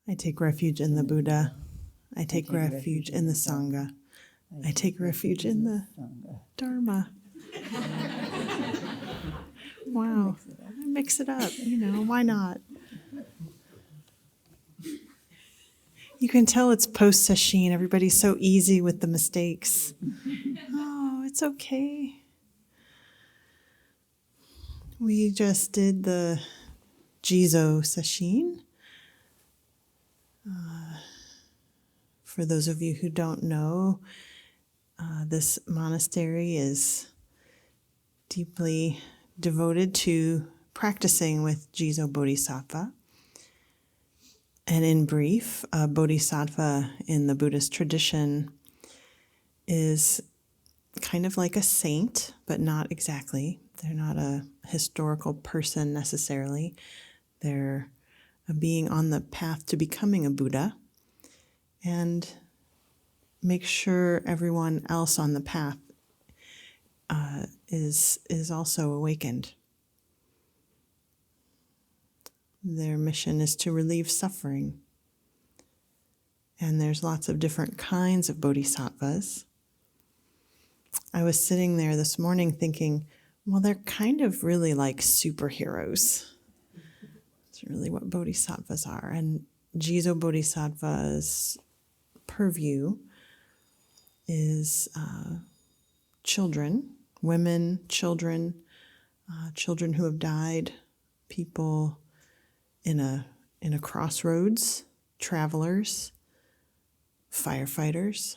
I take refuge in the Buddha. I take refuge in the Sangha. I take refuge in the Dharma. Wow. Mix it up, why not? You can tell it's post-sesshin. Everybody's so easy with the mistakes. Oh, it's okay. We just did the Jizō sesshin. For those of you who don't know, this monastery is deeply devoted to practicing with Jizō Bodhisattva. And in brief, a Bodhisattva in the Buddhist tradition is kind of like a saint, but not exactly. They're not a historical person necessarily. They're a being on the path to becoming a Buddha, and make sure everyone else on the path is also awakened. Their mission is to relieve suffering. And there's lots of different kinds of bodhisattvas. I was sitting there this morning thinking, well, they're kind of really like superheroes. It's really what bodhisattvas are. And Jizō Bodhisattva's purview is children, women, children, children who have died, people in a crossroads, travelers, firefighters.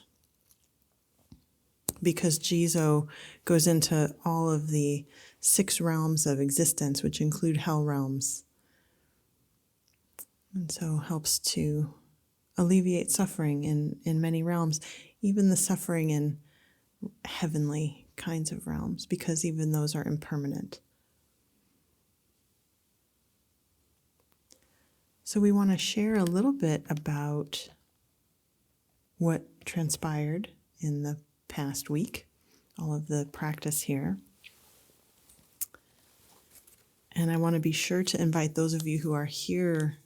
Because Jizō goes into all of the 6 realms of existence, which include hell realms. And so helps to alleviate suffering in many realms, even the suffering in heavenly kinds of realms, because even those are impermanent. So we want to share a little bit about what transpired in the past week, all of the practice here. And I want to be sure to invite those of you who are here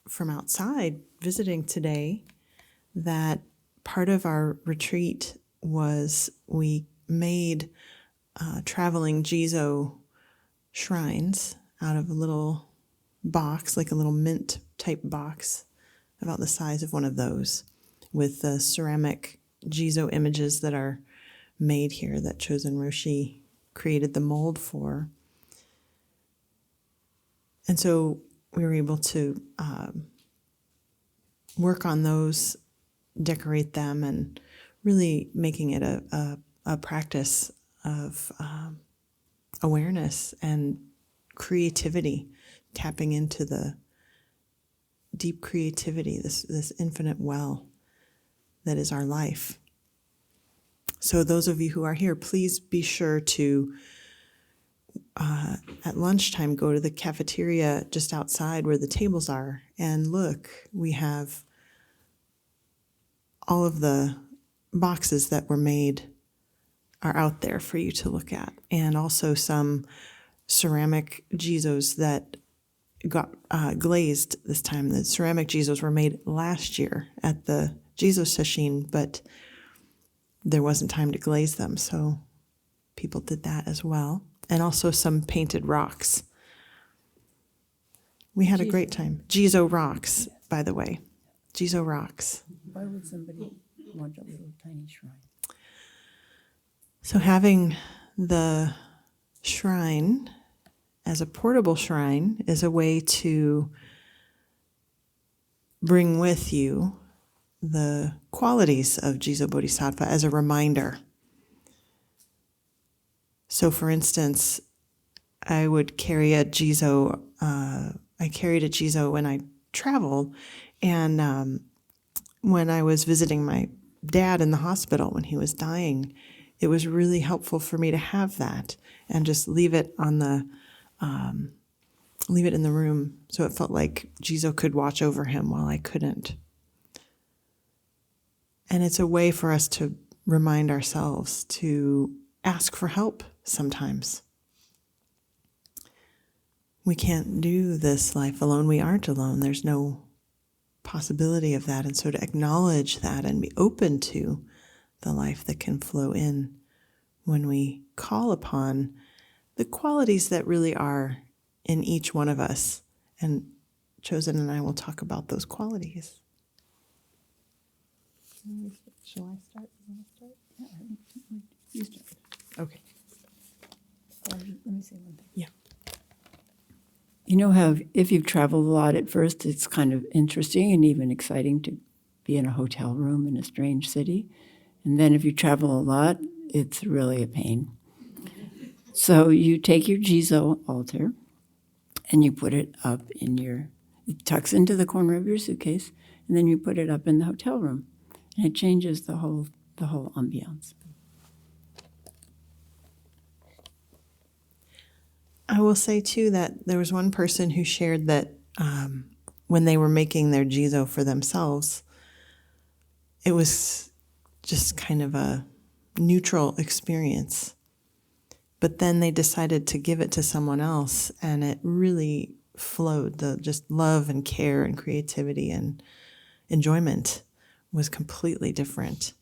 from outside visiting today, that part of our retreat was we made traveling Jizō shrines out of a little box, like a little mint type box, about the size of one of those, with the ceramic Jizō images that are made here that Chozen Roshi created the mold for. And so we were able to work on those, decorate them, and really making it a practice of awareness and creativity, tapping into the deep creativity, this infinite well that is our life. So those of you who are here, please be sure to, at lunchtime, go to the cafeteria just outside where the tables are and look. We have all of the boxes that were made are out there for you to look at, and also some ceramic Jizōs that got glazed this time. The ceramic Jizōs were made last year at the Jizō sesshin, but there wasn't time to glaze them, so people did that as well. And also some painted rocks. We had a great time. Jizō rocks, by the way. Jizō rocks. Why would somebody want a little tiny shrine? So having the shrine as a portable shrine is a way to bring with you the qualities of Jizō Bodhisattva as a reminder. So for instance, I would carry a Jizō, I carried a Jizō when I traveled, and when I was visiting my dad in the hospital when he was dying, it was really helpful for me to have that and just leave it on the, leave it in the room, so it felt like Jizō could watch over him while I couldn't. And it's a way for us to remind ourselves to ask for help sometimes. we can't do this life alone. We aren't alone. There's no possibility of that. And so to acknowledge that and be open to the life that can flow in when we call upon the qualities that really are in each one of us. And Chozen and I will talk about those qualities. Shall I start? You want to start? Yeah, you start. Okay. Let me say one thing. Yeah. You know how if you've traveled a lot at first, it's kind of interesting and even exciting to be in a hotel room in a strange city. And then if you travel a lot, it's really a pain. So you take your Jizō altar and you put it up it tucks into the corner of your suitcase, and then you put it up in the hotel room. And it changes the whole ambiance. I will say, too, that there was one person who shared that when they were making their Jizō for themselves, it was just kind of a neutral experience. But then they decided to give it to someone else, and it really flowed. The just love and care and creativity and enjoyment was completely different.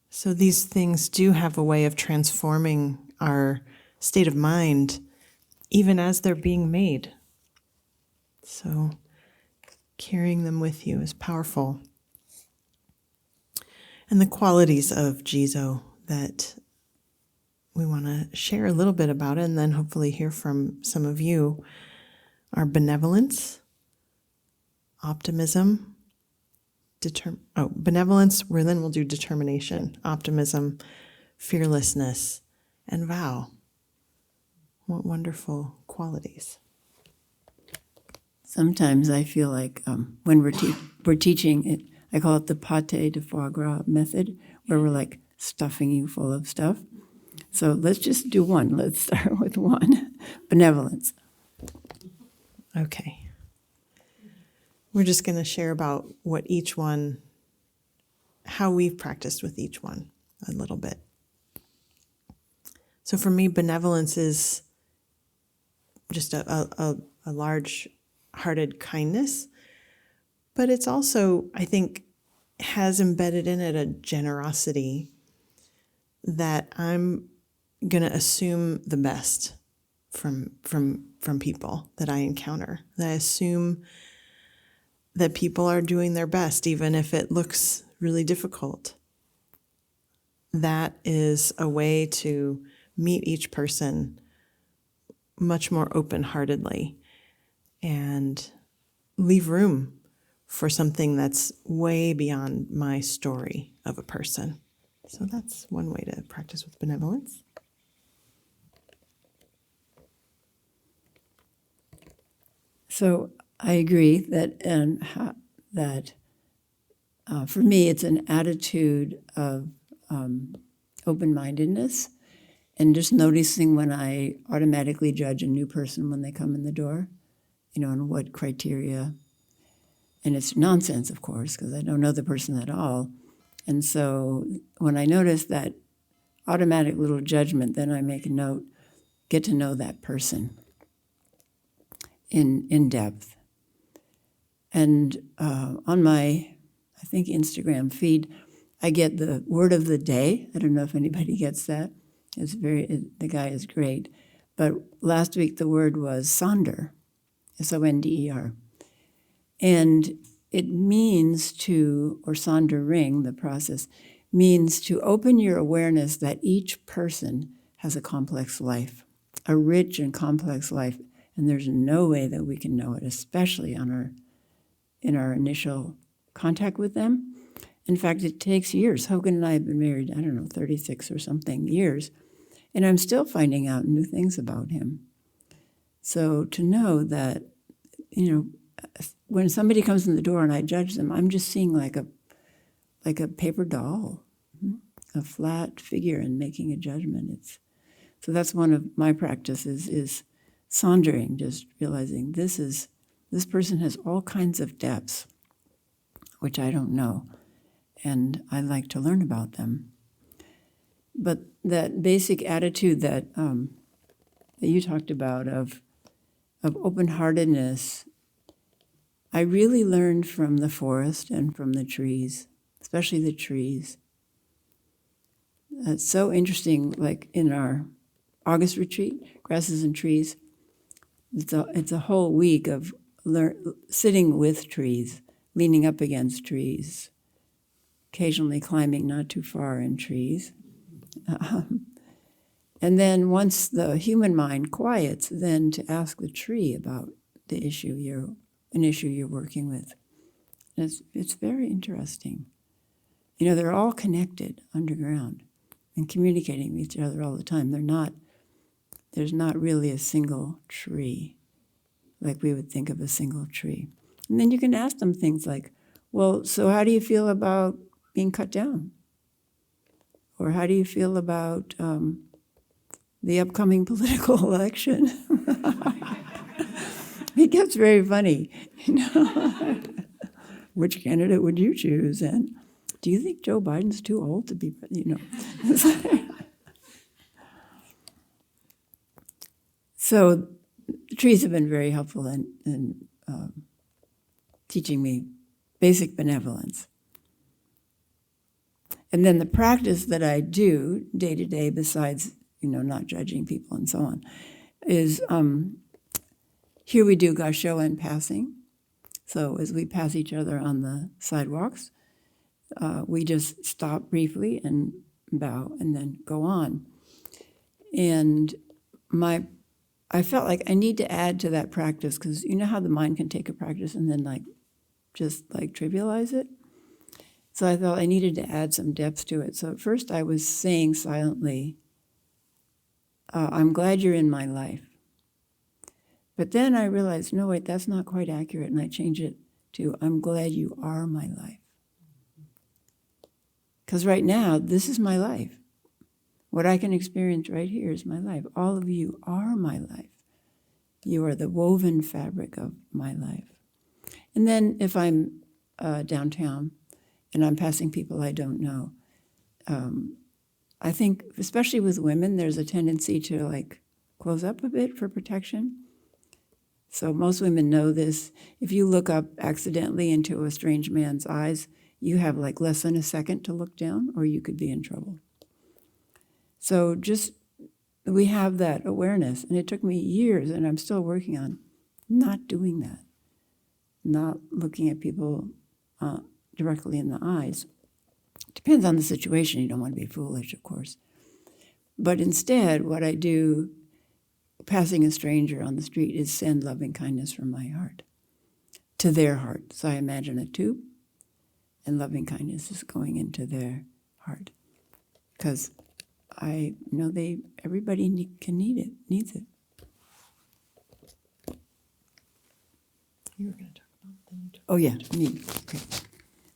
So these things do have a way of transforming our state of mind, even as they're being made. So carrying them with you is powerful. And the qualities of Jizō that we want to share a little bit about it, and then hopefully hear from some of you, are benevolence, optimism, benevolence, where then we'll do determination, optimism, fearlessness, and vow. What wonderful qualities. Sometimes I feel like when we're teaching it, I call it the pâté de foie gras method, where we're like stuffing you full of stuff. So let's just do one. Let's start with one. Benevolence. Okay. We're just going to share about what each one, how we've practiced with each one a little bit. So for me, benevolence is just a large-hearted kindness, but it's also, I think, has embedded in it a generosity that I'm going to assume the best from people that I encounter. That I assume that people are doing their best, even if it looks really difficult. That is a way to meet each person much more open-heartedly and leave room for something that's way beyond my story of a person. So that's one way to practice with benevolence. So I agree that for me it's an attitude of open-mindedness and just noticing when I automatically judge a new person when they come in the door, and what criteria. And it's nonsense, of course, because I don't know the person at all. And so when I notice that automatic little judgment, then I make a note, get to know that person in depth. And on my, I think, Instagram feed, I get the word of the day. I don't know if anybody gets that. The guy is great. But last week the word was sonder, S-O-N-D-E-R. And it means or sondering, the process, means to open your awareness that each person has a complex life, a rich and complex life, and there's no way that we can know it, especially in our initial contact with them. In fact, it takes years. Hogan and I have been married, 36 or something years, and I'm still finding out new things about him. So to know that, when somebody comes in the door and I judge them, I'm just seeing like a paper doll, a flat figure, and making a judgment. So that's one of my practices is sondering, just realizing this person has all kinds of depths, which I don't know, and I like to learn about them. But that basic attitude that that you talked about of open-heartedness, I really learned from the forest and from the trees, especially the trees. It's so interesting, like in our August retreat, Grasses and Trees, it's a whole week of sitting with trees, leaning up against trees, occasionally climbing not too far in trees. And then once the human mind quiets, then to ask the tree about an issue you're working with. And it's very interesting. You know, they're all connected underground and communicating with each other all the time. There's not really a single tree, like we would think of a single tree. And then you can ask them things like, well, so how do you feel about being cut down? Or how do you feel about the upcoming political election? It gets very funny, you know. Which candidate would you choose? And do you think Joe Biden's too old to be, you know? So the trees have been very helpful in teaching me basic benevolence. And then the practice that I do day to day, besides, you know, not judging people and so on, is here we do gasho and passing. So as we pass each other on the sidewalks, we just stop briefly and bow and then go on. And I felt like I need to add to that practice, because you know how the mind can take a practice and then just trivialize it? So I thought I needed to add some depth to it. So at first I was saying silently, I'm glad you're in my life. But then I realized, no, wait, that's not quite accurate. And I changed it to, I'm glad you are my life. Because right now, this is my life. What I can experience right here is my life. All of you are my life. You are the woven fabric of my life. And then if I'm downtown and I'm passing people I don't know, I think, especially with women, there's a tendency to close up a bit for protection. So most women know this. If you look up accidentally into a strange man's eyes, you have less than a second to look down, or you could be in trouble. So we have that awareness, and it took me years, and I'm still working on not doing that, not looking at people directly in the eyes. Depends on the situation. You don't want to be foolish, of course. But instead, what I do, passing a stranger on the street, is send loving kindness from my heart to their heart. So I imagine a tube, and loving kindness is going into their heart. Because I know everybody needs it. You were going to talk about them. Oh yeah, me. Okay.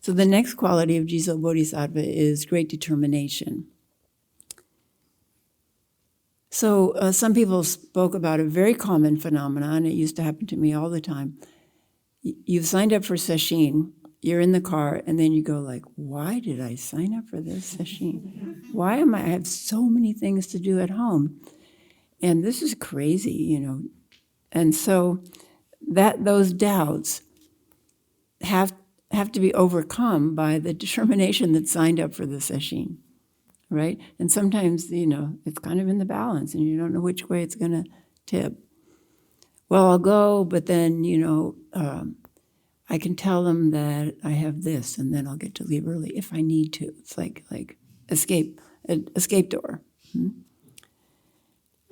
So the next quality of Jizō Bodhisattva is great determination. So some people spoke about a very common phenomenon. It used to happen to me all the time. You've signed up for sesshin, you're in the car, and then you go why did I sign up for this sesshin? I have so many things to do at home. And this is crazy, you know. And so those doubts have to be overcome by the determination that signed up for the sesshin. Right? And sometimes, you know, it's kind of in the balance and you don't know which way it's going to tip. Well, I'll go, but then, you know, I can tell them that I have this, and then I'll get to leave early if I need to. It's like escape door.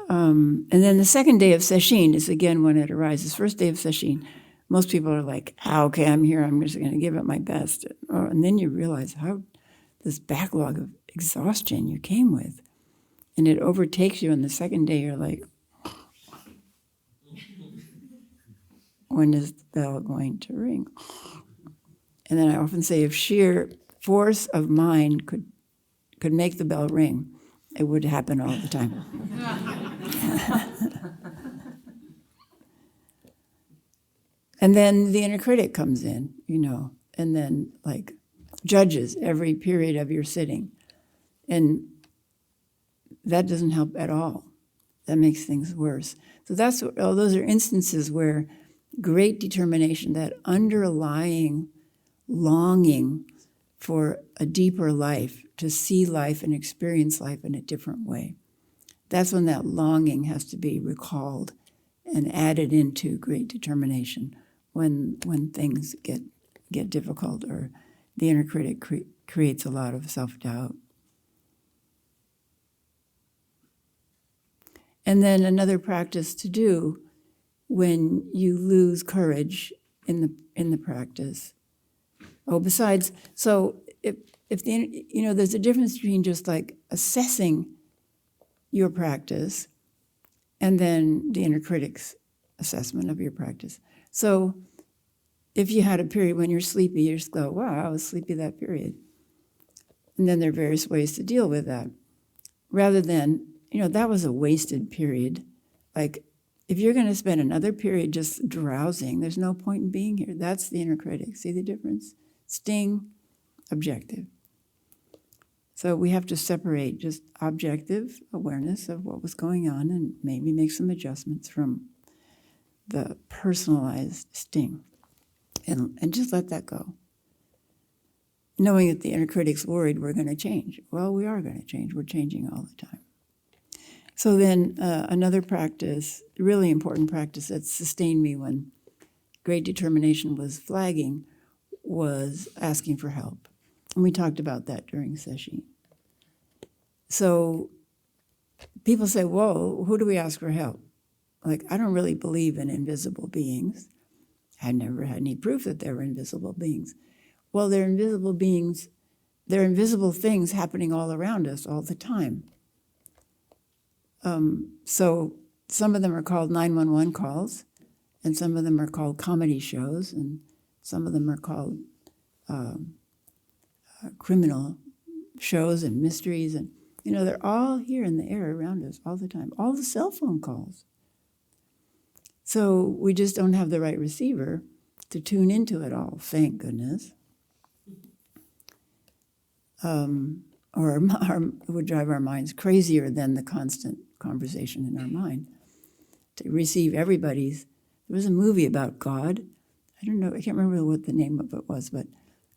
And then the second day of sesshin is again when it arises. First day of sesshin, most people are like, okay, I'm here. I'm just going to give it my best. And then you realize how this backlog of exhaustion you came with, and it overtakes you. And the second day, you're like, when is the bell going to ring? And then I often say, if sheer force of mind could make the bell ring, it would happen all the time. And then the inner critic comes in, you know, and then judges every period of your sitting. And that doesn't help at all. that makes things worse. So those are instances where great determination, that underlying longing for a deeper life, to see life and experience life in a different way. That's when that longing has to be recalled and added into great determination when things get difficult or the inner critic creates a lot of self-doubt. And then another practice to do when you lose courage in the practice. Oh, besides, so if the, there's a difference between just like assessing your practice and then the inner critic's assessment of your practice. So if you had a period when you're sleepy, you just go, wow, I was sleepy that period. And then there are various ways to deal with that. Rather than, that was a wasted period. Like, if you're going to spend another period just drowsing, there's no point in being here. That's the inner critic. See the difference? Sting, objective. So we have to separate just objective awareness of what was going on and maybe make some adjustments from the personalized sting. And just let that go. Knowing that the inner critic's worried we're going to change. Well, we are going to change. We're changing all the time. So then another practice, really important practice that sustained me when great determination was flagging, was asking for help. And we talked about that during session. So people say, whoa, who do we ask for help? Like, I don't really believe in invisible beings. I never had any proof that there were invisible beings. Well, they're invisible beings. They're invisible things happening all around us all the time. So some of them are called 911 calls, and some of them are called comedy shows, and some of them are called criminal shows and mysteries. And, they're all here in the air around us all the time. All the cell phone calls. So we just don't have the right receiver to tune into it all, thank goodness. Or it would drive our minds crazier than the constant conversation in our mind. To receive everybody's, there was a movie about God. I don't know, I can't remember what the name of it was, but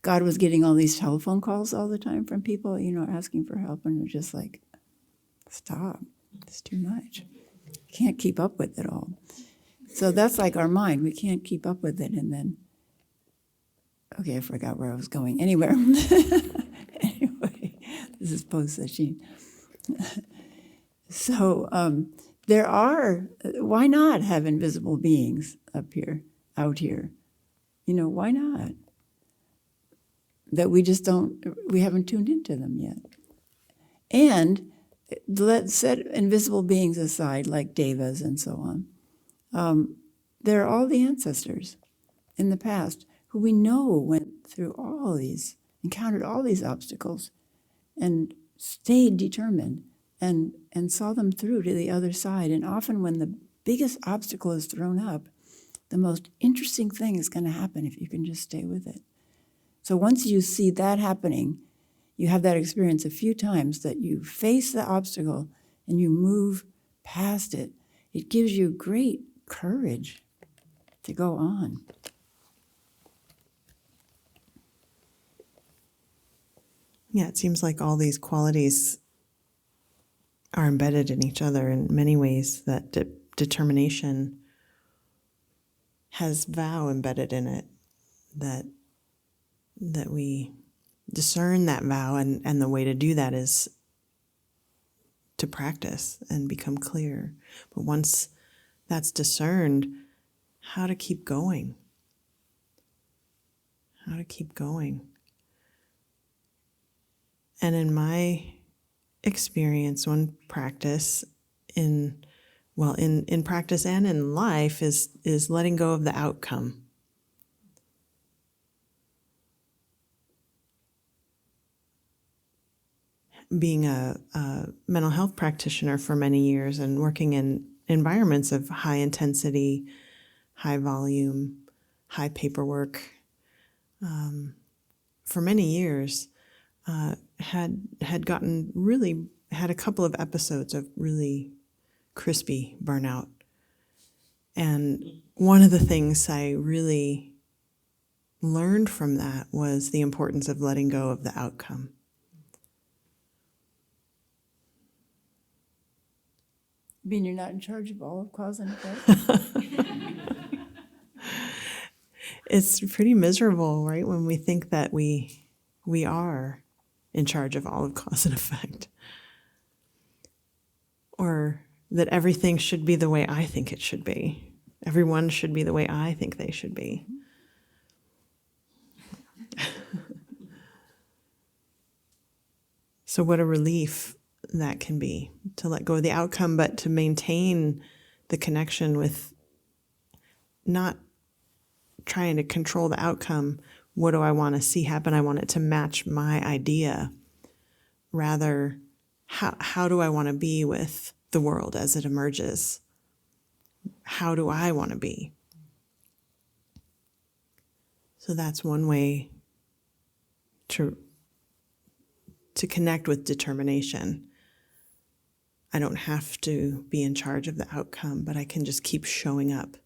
God was getting all these telephone calls all the time from people, asking for help, and we're just like, stop, it's too much. Can't keep up with it all. So that's like our mind, we can't keep up with it, and then, okay, I forgot where I was going. Anywhere. Anyway, this is post-session. So there are, why not have invisible beings up here, out here? Why not? That we just we haven't tuned into them yet. And let's set invisible beings aside, like devas and so on. They're all the ancestors in the past who we know went through encountered all these obstacles and stayed determined and saw them through to the other side. And often when the biggest obstacle is thrown up, the most interesting thing is going to happen if you can just stay with it. So once you see that happening, you have that experience a few times that you face the obstacle and you move past it. It gives you great courage to go on. Yeah, it seems like all these qualities are embedded in each other in many ways, that determination has vow embedded in it, that we discern that vow, and the way to do that is to practice and become clear. But once that's discerned, how to keep going. How to keep going. And in my experience, one practice in practice and in life is letting go of the outcome. Being a mental health practitioner for many years and working in environments of high intensity, high volume, high paperwork, for many years, had a couple of episodes of really crispy burnout. And one of the things I really learned from that was the importance of letting go of the outcome. I mean, you're not in charge of all of cause and effect? It's pretty miserable, right, when we think that we are in charge of all of cause and effect. Or that everything should be the way I think it should be. Everyone should be the way I think they should be. So what a relief that can be, to let go of the outcome, but to maintain the connection with not trying to control the outcome. What do I want to see happen? I want it to match my idea. Rather, how do I want to be with the world as it emerges? How do I want to be? So that's one way to connect with determination. I don't have to be in charge of the outcome, but I can just keep showing up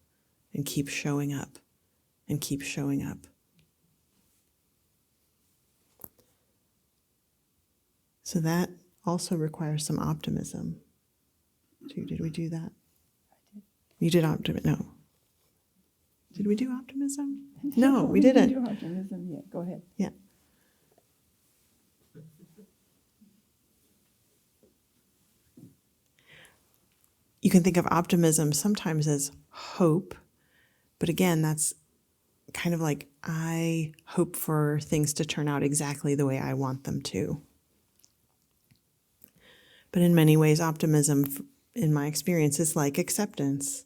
and keep showing up and keep showing up. So that also requires some optimism. Did we do that? You did optimism? No. Did we do optimism? No, we didn't. We didn't do optimism yet. Go ahead. Yeah. You can think of optimism sometimes as hope, but again, that's kind of like I hope for things to turn out exactly the way I want them to. But in many ways, optimism, in my experience, is like acceptance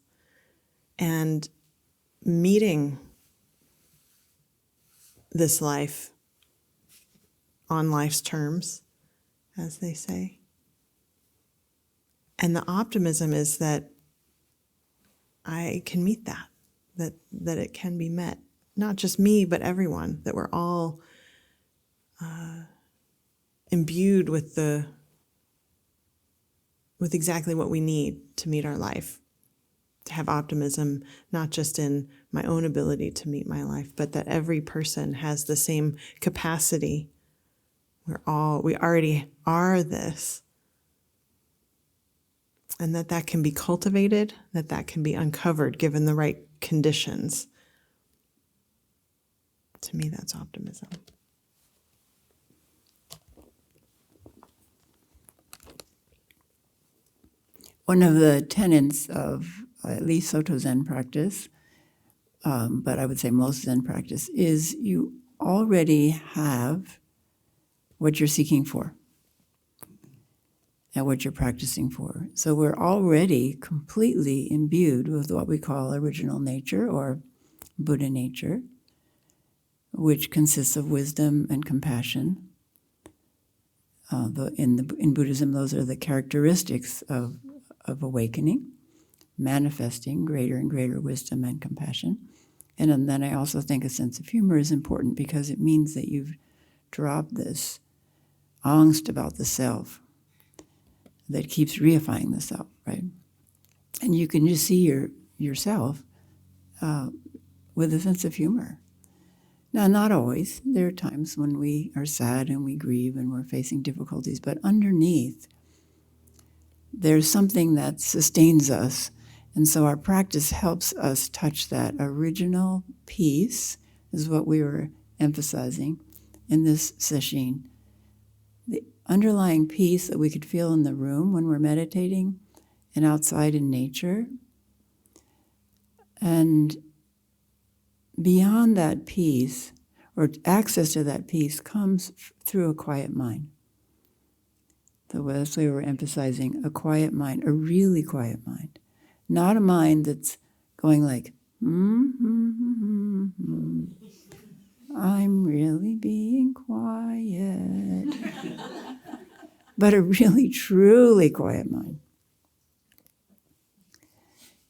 and meeting this life on life's terms, as they say. And the optimism is that I can meet that it can be met. Not just me, but everyone, that we're all imbued with exactly what we need to meet our life. To have optimism, not just in my own ability to meet my life, but that every person has the same capacity. We already are this. And that can be cultivated, that can be uncovered given the right conditions. To me, that's optimism. One of the tenets of at least Soto Zen practice, but I would say most Zen practice, is you already have what you're seeking for and what you're practicing for. So we're already completely imbued with what we call original nature or Buddha nature, which consists of wisdom and compassion. In Buddhism, those are the characteristics of awakening, manifesting greater and greater wisdom and compassion. And then I also think a sense of humor is important because it means that you've dropped this angst about the self that keeps reifying the self, right? And you can just see yourself with a sense of humor. Now, not always. There are times when we are sad and we grieve and we're facing difficulties, but underneath, there's something that sustains us. And so our practice helps us touch that original peace, is what we were emphasizing in this sesshin. The underlying peace that we could feel in the room when we're meditating and outside in nature. And beyond that peace, or access to that peace, comes through a quiet mind. So that's why we're emphasizing a quiet mind, a really quiet mind. Not a mind that's going like, I'm really being quiet. But a really, truly quiet mind.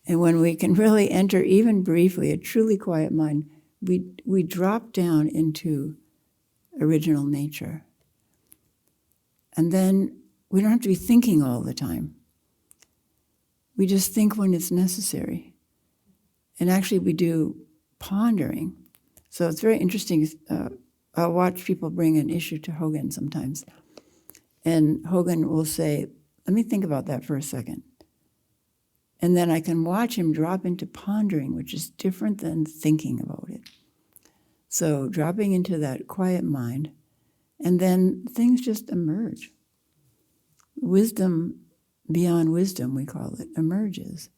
And when we can really enter, even briefly, a truly quiet mind, we drop down into original nature. And then we don't have to be thinking all the time. We just think when it's necessary. And actually we do pondering. So it's very interesting. I'll watch people bring an issue to Hogan sometimes. And Hogan will say, let me think about that for a second. And then I can watch him drop into pondering, which is different than thinking about it. So dropping into that quiet mind, and then things just emerge. Wisdom beyond wisdom, we call it, emerges.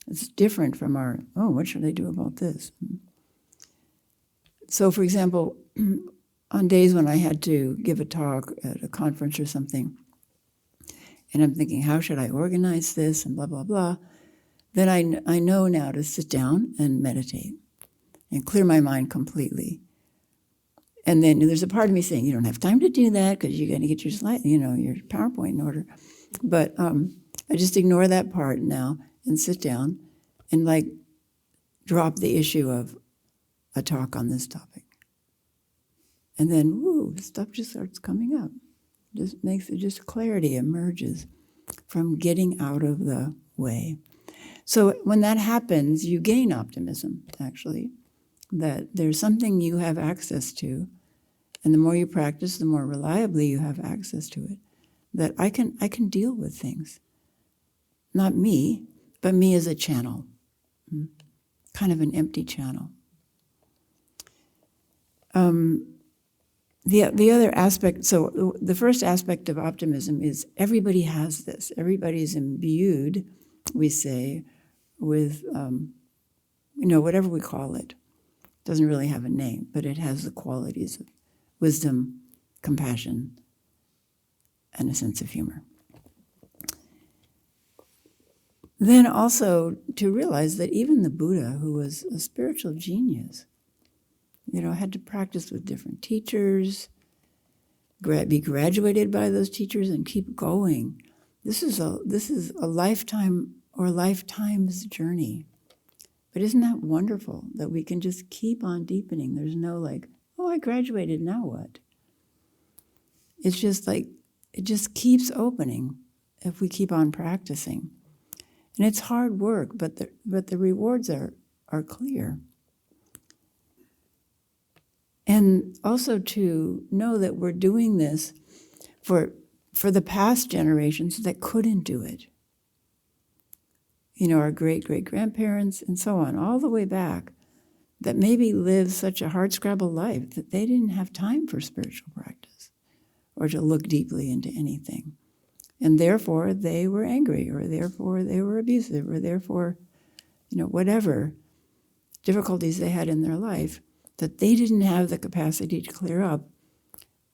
It's different from our, what should I do about this? So, for example, on days when I had to give a talk at a conference or something, and I'm thinking, how should I organize this and blah, blah, blah, then I know now to sit down and meditate and clear my mind completely. And then there's a part of me saying, you don't have time to do that because you're going to get your slide, your PowerPoint in order. But I just ignore that part now and sit down and drop the issue of a talk on this topic. And then, stuff just starts coming up. Just clarity emerges from getting out of the way. So when that happens, you gain optimism, actually, that there's something you have access to, and the more you practice, the more reliably you have access to it, that I can deal with things. Not me, but me as a channel, kind of an empty channel. The other aspect, so the first aspect of optimism is everybody has this. Everybody's imbued, we say, with, whatever we call it. It doesn't really have a name, but it has the qualities of wisdom, compassion, and a sense of humor. Then also to realize that even the Buddha, who was a spiritual genius, had to practice with different teachers, be graduated by those teachers, and keep going. This is a lifetime or lifetime's journey. But isn't that wonderful that we can just keep on deepening? There's no I graduated, now what? It's just it just keeps opening if we keep on practicing. And it's hard work, but the rewards are clear. And also to know that we're doing this for the past generations that couldn't do it. Our great-great-grandparents and so on, all the way back, that maybe lived such a hard-scrabble life that they didn't have time for spiritual practice or to look deeply into anything. And therefore, they were angry, or therefore they were abusive, or therefore, whatever difficulties they had in their life, that they didn't have the capacity to clear up.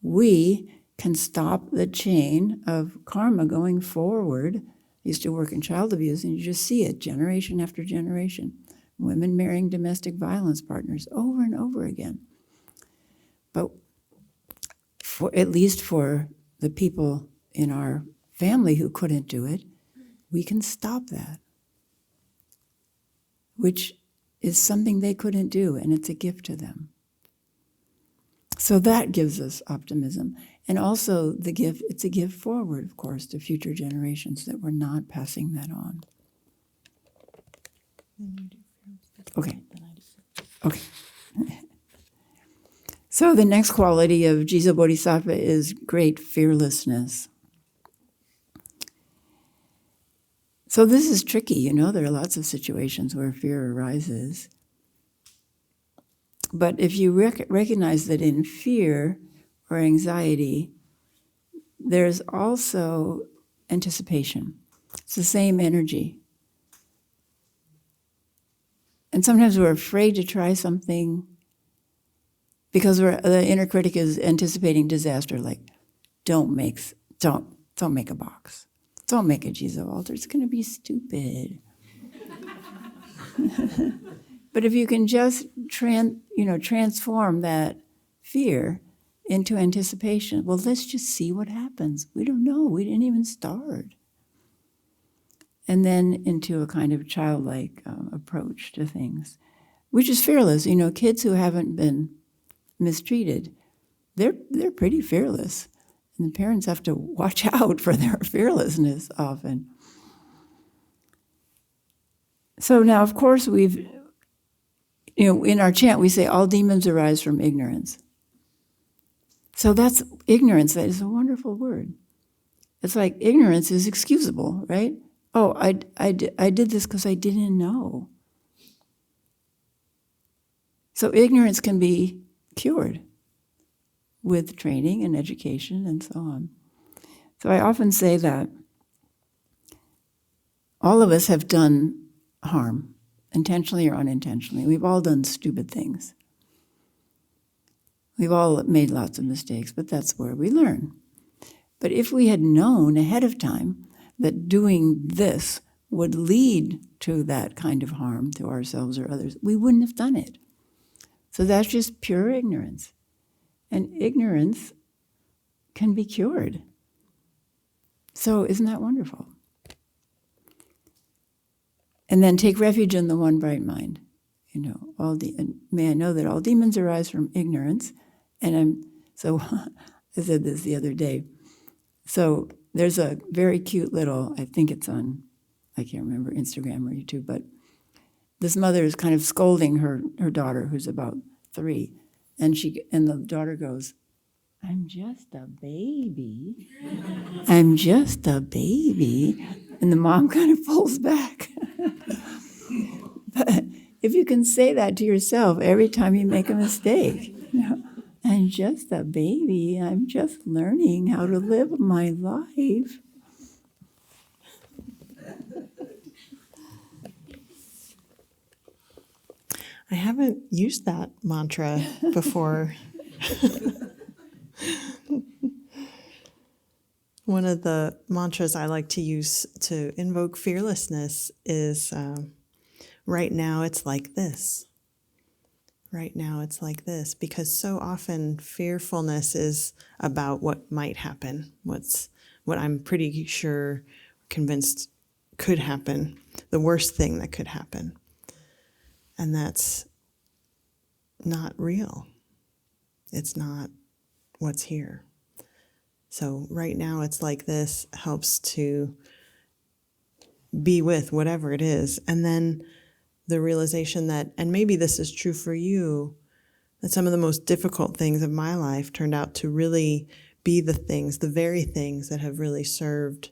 We can stop the chain of karma going forward. I used to work in child abuse, and you just see it generation after generation. Women marrying domestic violence partners over and over again. But at least for the people in our family who couldn't do it, we can stop that, which is something they couldn't do, and it's a gift to them. So that gives us optimism. And also it's a gift forward, of course, to future generations that we're not passing that on. Okay. So the next quality of Jizō Bodhisattva is great fearlessness. So this is tricky, there are lots of situations where fear arises. But if you recognize that in fear or anxiety, there's also anticipation. It's the same energy. And sometimes we're afraid to try something because the inner critic is anticipating disaster, don't make a box. Don't make a Jizō altar. It's going to be stupid. But if you can just transform that fear into anticipation, well, let's just see what happens. We don't know. We didn't even start. And then into a kind of childlike approach to things, which is fearless. Kids who haven't been mistreated, they're pretty fearless. And the parents have to watch out for their fearlessness often. So now, of course, in our chant, we say, all demons arise from ignorance. So that's ignorance. That is a wonderful word. It's like ignorance is excusable, right? Oh, I did this because I didn't know. So ignorance can be cured with training and education and so on. So I often say that all of us have done harm, intentionally or unintentionally. We've all done stupid things. We've all made lots of mistakes, but that's where we learn. But if we had known ahead of time that doing this would lead to that kind of harm to ourselves or others, we wouldn't have done it. So that's just pure ignorance. And ignorance can be cured. So isn't that wonderful? And then take refuge in the one bright mind. May I know that all demons arise from ignorance. And I said this the other day. So there's a very cute little, I think it's on, I can't remember, Instagram or YouTube, but this mother is kind of scolding her daughter, who's about 3. And the daughter goes, I'm just a baby. I'm just a baby. And the mom kind of pulls back. But if you can say that to yourself every time you make a mistake, I'm just a baby. I'm just learning how to live my life. I haven't used that mantra before. One of the mantras I like to use to invoke fearlessness is, right now it's like this. Right now it's like this. Because so often fearfulness is about what might happen, what I'm pretty sure, convinced could happen, the worst thing that could happen. And that's not real. It's not what's here. So right now it's like this helps to be with whatever it is. And then the realization that, and maybe this is true for you, that some of the most difficult things of my life turned out to really be the things, the very things that have really served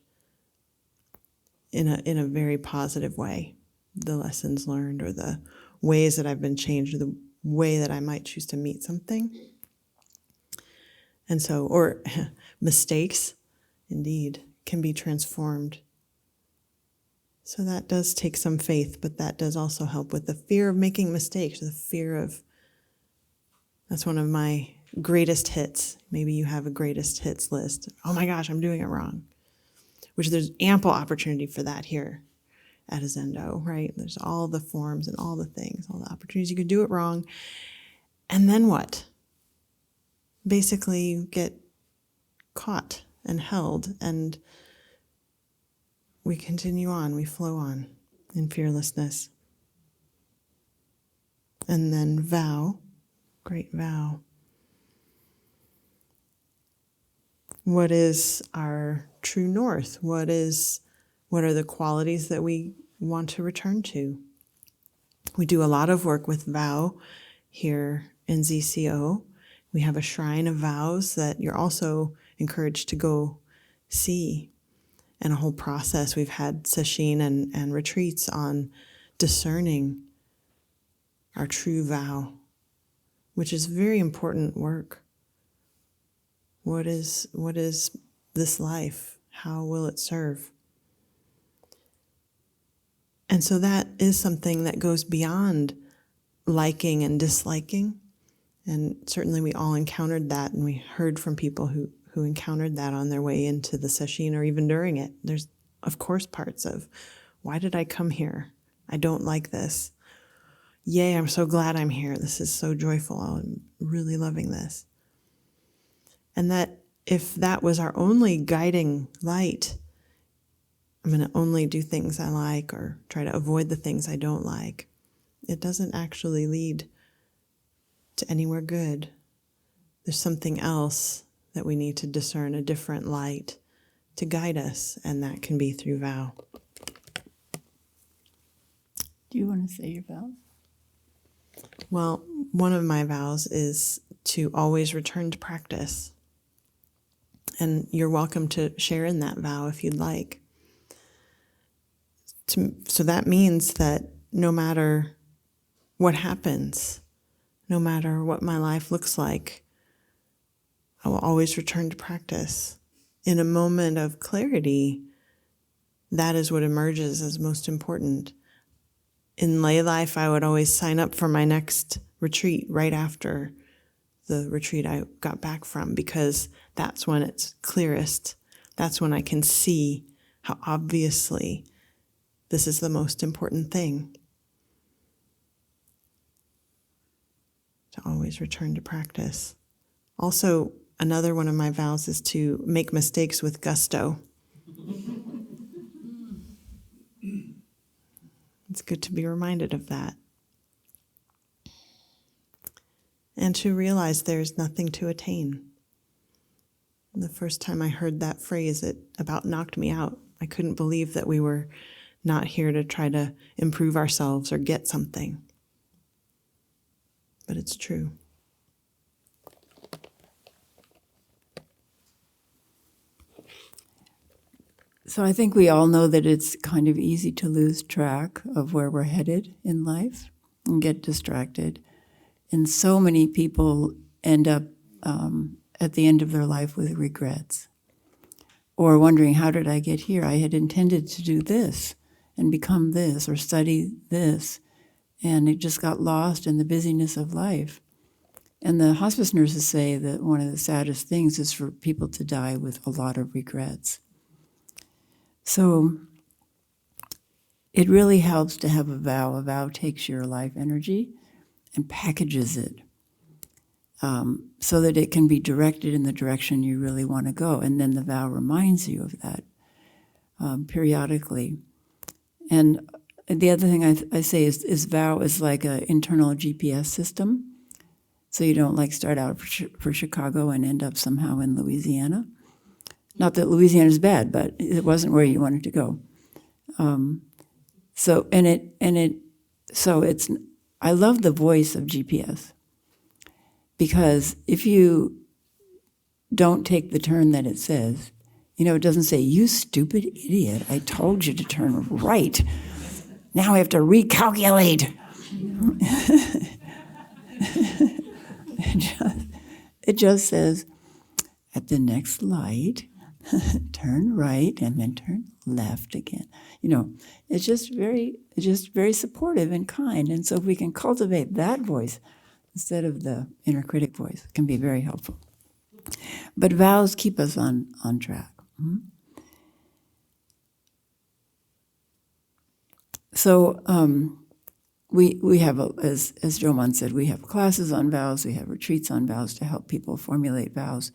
in a very positive way. The lessons learned, or the ways that I've been changed, or the way that I might choose to meet something. And so, or mistakes, indeed, can be transformed. So that does take some faith, but that does also help with the fear of making mistakes, the fear of, that's one of my greatest hits. Maybe you have a greatest hits list. Oh my gosh, I'm doing it wrong. Which there's ample opportunity for that here at a Zendo, right? There's all the forms and all the things, all the opportunities you could do it wrong. And then what? Basically, you get caught and held, and we continue on, we flow on in fearlessness. And then vow, great vow. What is our true north? What are the qualities that we want to return to? We do a lot of work with vow here in ZCO. We have a shrine of vows that you're also encouraged to go see, and a whole process. We've had sesshin and retreats on discerning our true vow, which is very important work. What is this life? How will it serve? And so that is something that goes beyond liking and disliking. And certainly we all encountered that, and we heard from people who encountered that on their way into the sesshin or even during it. There's, of course, parts of, why did I come here? I don't like this. Yay, I'm so glad I'm here. This is so joyful. I'm really loving this. And that if that was our only guiding light, I'm going to only do things I like or try to avoid the things I don't like, it doesn't actually lead to anywhere good. There's something else that we need to discern, a different light to guide us, and that can be through vow. Do you want to say your vow? Well, one of my vows is to always return to practice. And you're welcome to share in that vow if you'd like. So that means that no matter what happens, no matter what my life looks like, I will always return to practice. In a moment of clarity, that is what emerges as most important. In lay life, I would always sign up for my next retreat right after the retreat I got back from, because that's when it's clearest. That's when I can see how obviously this is the most important thing. To always return to practice. Also, another one of my vows is to make mistakes with gusto. It's good to be reminded of that. And to realize there's nothing to attain. The first time I heard that phrase, it about knocked me out. I couldn't believe that we were not here to try to improve ourselves or get something. But it's true. So I think we all know that it's kind of easy to lose track of where we're headed in life and get distracted. And so many people end up at the end of their life with regrets, or wondering, how did I get here? I had intended to do this and become this or study this, and it just got lost in the busyness of life. And the hospice nurses say that one of the saddest things is for people to die with a lot of regrets. So it really helps to have a vow. A vow takes your life energy and packages it so that it can be directed in the direction you really want to go. And then the vow reminds you of that periodically. And the other thing I say is vow is like an internal GPS system. So you don't like start out for Chicago and end up somehow in Louisiana. Not that Louisiana is bad, but it wasn't where you wanted to go. I love the voice of GPS, because if you don't take the turn that it says, it doesn't say, "You stupid idiot, I told you to turn right. Now I have to recalculate." It just says, "At the next light, turn right and then turn left again." It's just very supportive and kind. And so if we can cultivate that voice instead of the inner critic voice, it can be very helpful. But vows keep us on track. So we have, as Jomon said, we have classes on vows, we have retreats on vows to help people formulate vows.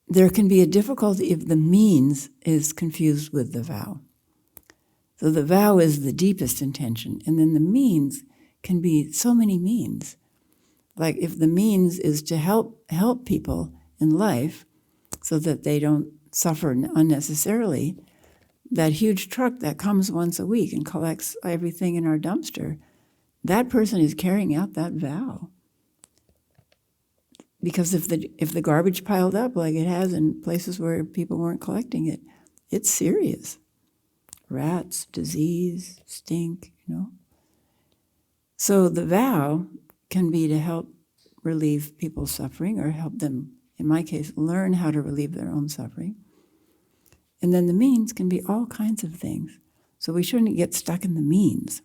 There can be a difficulty if the means is confused with the vow. So the vow is the deepest intention, and then the means can be so many means. Like if the means is to help people in life so that they don't suffer unnecessarily, that huge truck that comes once a week and collects everything in our dumpster, that person is carrying out that vow. Because if the garbage piled up like it has in places where people weren't collecting it, it's serious. Rats, disease, stink, So the vow can be to help relieve people's suffering, or help them, in my case, learn how to relieve their own suffering. And then the means can be all kinds of things. So we shouldn't get stuck in the means.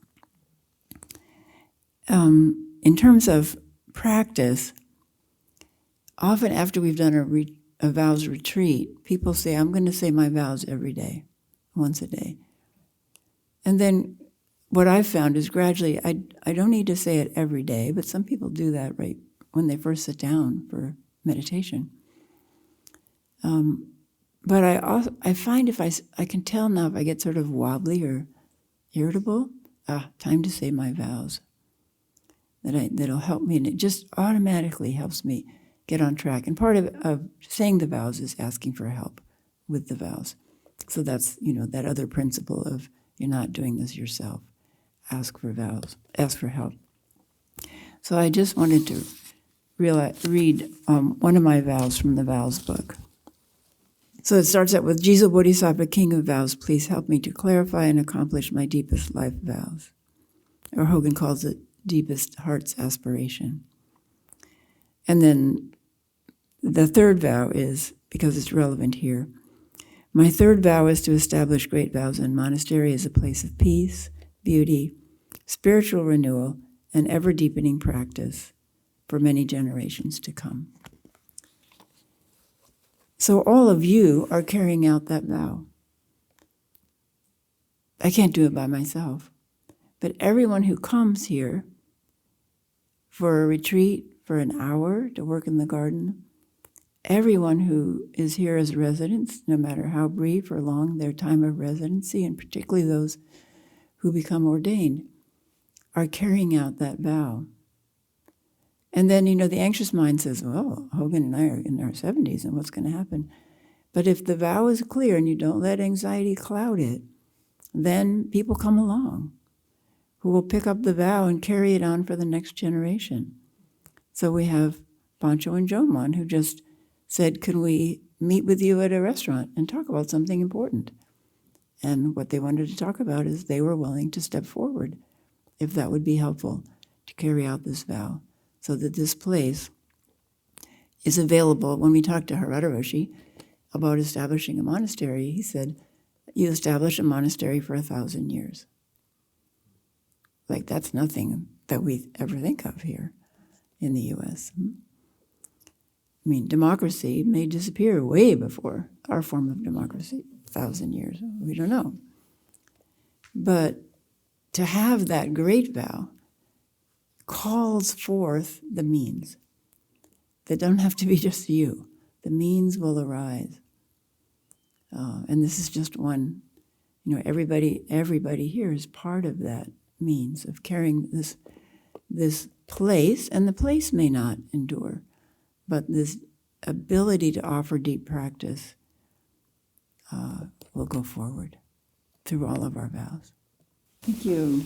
In terms of practice, often after we've done a vows retreat, people say, "I'm going to say my vows every day, once a day." And then what I've found is gradually, I don't need to say it every day, but some people do that right when they first sit down for meditation. But I find if I can tell now if I get sort of wobbly or irritable, time to say my vows. That'll help me, and it just automatically helps me get on track. And part of saying the vows is asking for help with the vows. So that's, that other principle of You're not doing this yourself. Ask for vows. Ask for help. So I just wanted to read one of my vows from the Vows book. So it starts out with, Jizō Bodhisattva, King of Vows, please help me to clarify and accomplish my deepest life vows. Or Hogan calls it deepest heart's aspiration. And then the third vow is, because it's relevant here, my third vow is to establish Great Vow Zen Monastery as a place of peace, beauty, spiritual renewal, and ever-deepening practice for many generations to come. So all of you are carrying out that vow. I can't do it by myself, but everyone who comes here for a retreat, for an hour to work in the garden, everyone who is here as residents, no matter how brief or long their time of residency, and particularly those who become ordained, are carrying out that vow. And then, the anxious mind says, well, Hogan and I are in our 70s, and what's going to happen? But if the vow is clear and you don't let anxiety cloud it, then people come along who will pick up the vow and carry it on for the next generation. So we have Pancho and Jomon, who just said, can we meet with you at a restaurant and talk about something important? And what they wanted to talk about is they were willing to step forward, if that would be helpful, to carry out this vow, so that this place is available. When we talked to Roshi about establishing a monastery, he said, you establish a monastery for 1,000 years. Like, that's nothing that we ever think of here in the U.S. I mean, democracy may disappear way before our form of democracy, 1,000 years. We don't know. But to have that great vow calls forth the means. That don't have to be just you. The means will arise. And this is just one. Everybody here is part of that means of carrying this place, and the place may not endure, but this ability to offer deep practice will go forward through all of our vows. Thank you.